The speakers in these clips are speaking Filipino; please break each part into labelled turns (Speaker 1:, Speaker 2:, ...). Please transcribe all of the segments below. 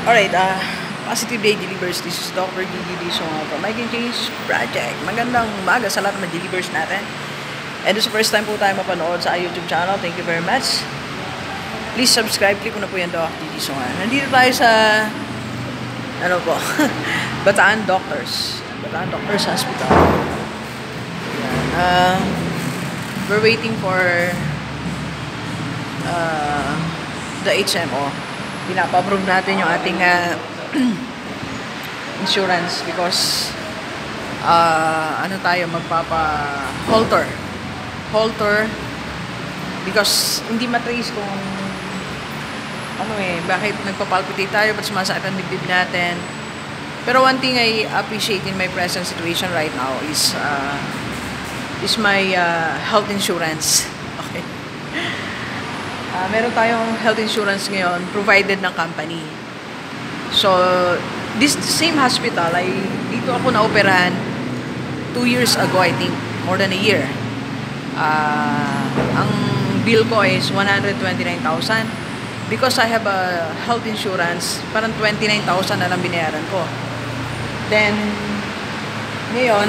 Speaker 1: Alright, Positive Day Delivers. This is Dr. Gigi Dizon from My Change Project. Magandang umaga sa lahat ng delivers natin. And this is the first time po tayo mapanood sa YouTube channel. Thank you very much. Please subscribe. Click mo na po yan, Dr. Gigi Dizon. Nandito tayo sa, ano po, Bataan Doctors. Bataan Doctors Hospital. Yan. We're waiting for the HMO. Pinapa-approve natin yung ating insurance because ano tayo magpapa-halter because hindi matrace kung ano bakit nagpa-palpitate tayo, ba't sumasakit ang dibdib natin. Pero one thing I appreciate in my present situation right now is my health insurance. Okay. Meron tayong health insurance ngayon provided ng company. So, this same hospital, dito ako na-operahan 2 years ago, I think. More than a year. Ang bill ko is 129,000. Because I have a health insurance, parang 29,000 na lang binayaran ko. Then, ngayon,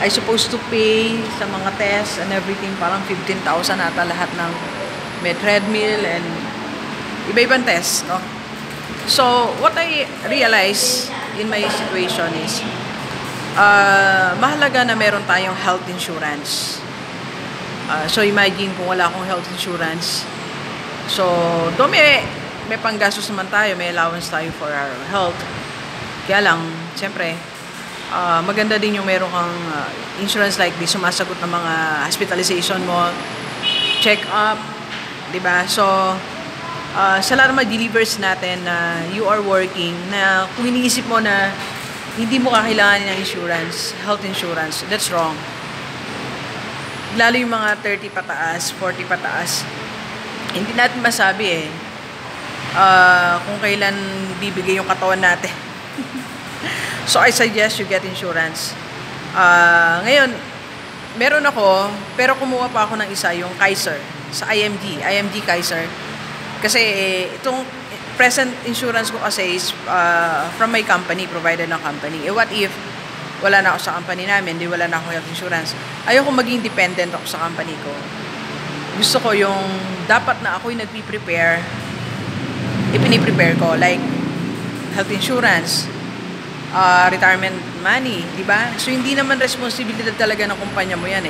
Speaker 1: I supposed to pay sa mga tests and everything, parang 15,000 ata lahat ng may treadmill and iba-ibang test, no? So, what I realize in my situation is mahalaga na meron tayong health insurance. So, imagine kung wala akong health insurance. So, do may panggastos naman tayo, may allowance tayo for our health. Kaya lang, siyempre, maganda din yung meron kang insurance like this, sumasagot ng mga hospitalization mo, check-up, diba? So, sa lahat ng mga delivers natin na you are working, na kung iniisip mo na hindi mo kakailanganin ng insurance, health insurance, that's wrong. Lalo yung mga 30 pataas, 40 pataas, hindi natin masabi kung kailan bibigay yung katawan natin. So, I suggest you get insurance. Ngayon, meron ako, pero kumuha pa ako ng isa, yung Kaiser, sa IMG Kaiser. Kasi itong present insurance ko kasi is from my company, provided ng company. What if wala na ako sa company namin, wala na ako health insurance? Ayoko maging dependent ako sa company ko. Gusto ko yung dapat na ako'y nagpi-prepare, ipini-prepare ko, like health insurance, retirement money, di ba? So, hindi naman responsibilidad talaga ng kumpanya mo yan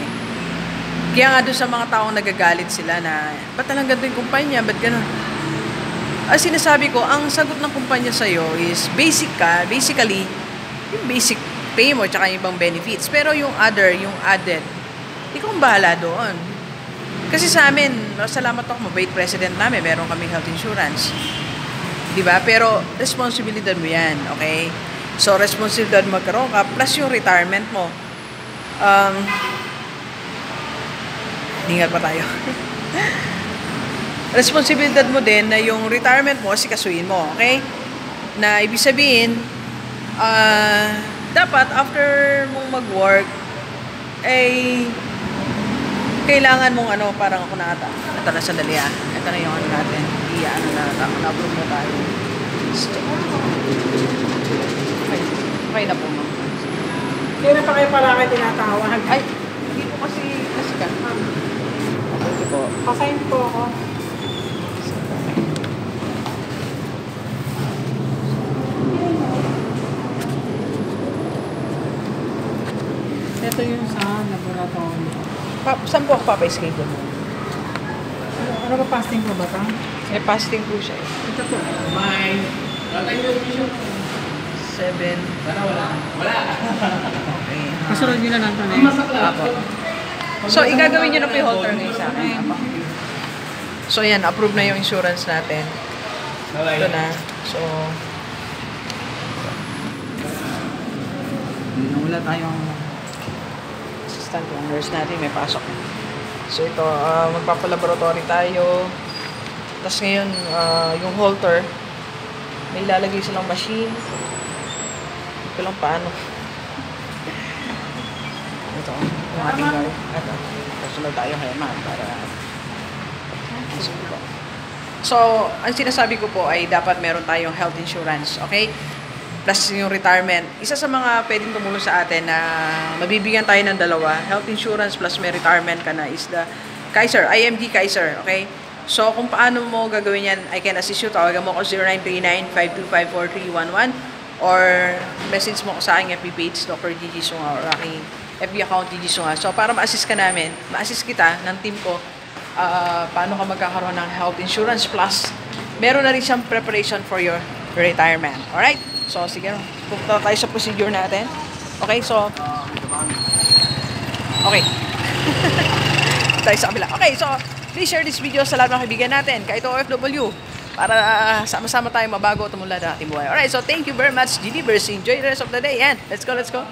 Speaker 1: Kaya nga doon sa mga taong nagagalit sila na, ba't talagang ganito yung kumpanya? Ba't gano'n? Sinasabi ko, ang sagot ng kumpanya sa'yo is basically, yung basic pay mo tsaka yung ibang benefits. Pero yung yung added, ikaw ang bahala doon. Kasi sa amin, salamat ako, mabait president namin, meron kami health insurance. Diba? Pero responsibilidad mo yan, okay? So, responsibilidad magkaroon ka, plus yung retirement mo. Hingal pa tayo. Responsibilidad mo din na yung retirement mo, sikasuin mo, okay? Na ibig sabihin, dapat after mong mag-work, kailangan mong parang ako na ata. Ito na, sandali Ito na yung natin. Na-approve na tayo. Okay na po, ma'am.
Speaker 2: Kailan pa kayo pala kayo tinatawag?
Speaker 1: Ay, hindi po kasi ka. Okay po.
Speaker 2: Pasign po ako. Ito yung sa laboratory.
Speaker 1: Saan po ako papay-schedule mo?
Speaker 2: Ano ba, fasting po ba ito?
Speaker 1: Fasting po siya
Speaker 2: Ito po.
Speaker 3: May patay
Speaker 1: 7.
Speaker 3: wala.
Speaker 1: Okay.
Speaker 2: Kasunod nyo na lang ito
Speaker 1: Apo. So, igagawin nyo na po yung halter ngayon sa akin. Apo. So, yan. Approve na yung insurance natin. Ito na. So, wala tayong assistant. Yung nurse natin may pasok. So, ito. Magpapalaboratory tayo. Tapos ngayon, yung halter, may ilalagay silang machine. Ito lang paano. Ito, yung ating gawin. Ito, kasunod tayo hema para So, ang sinasabi ko po ay dapat meron tayong health insurance, okay? Plus yung retirement. Isa sa mga pwedeng tumulong sa atin na mabibigyan tayo ng dalawa, health insurance plus may retirement ka na, is the Kaiser, IMG Kaiser, okay? So, kung paano mo gagawin yan, I can assist you. Tawagan mo ko 0939-525-4311 or message mo ko sa aking FB page, Dr. Gigi Sunga, or aking FB account Gigi Sunga. So, para ma-assist ka namin, ma-assist kita ng team ko, paano ka magkakaroon ng health insurance plus meron na rin siyang preparation for your retirement. Alright? So, sige, pupunta tayo sa procedure natin. Okay, so okay. Tayo sa kabila. Okay, so please share this video sa lahat ng kaibigan natin, kahit OFW, para sama-sama tayo mabago at tumulad ang ating buhay. Alright, so thank you very much, GD Verse. Enjoy the rest of the day and let's go, let's go.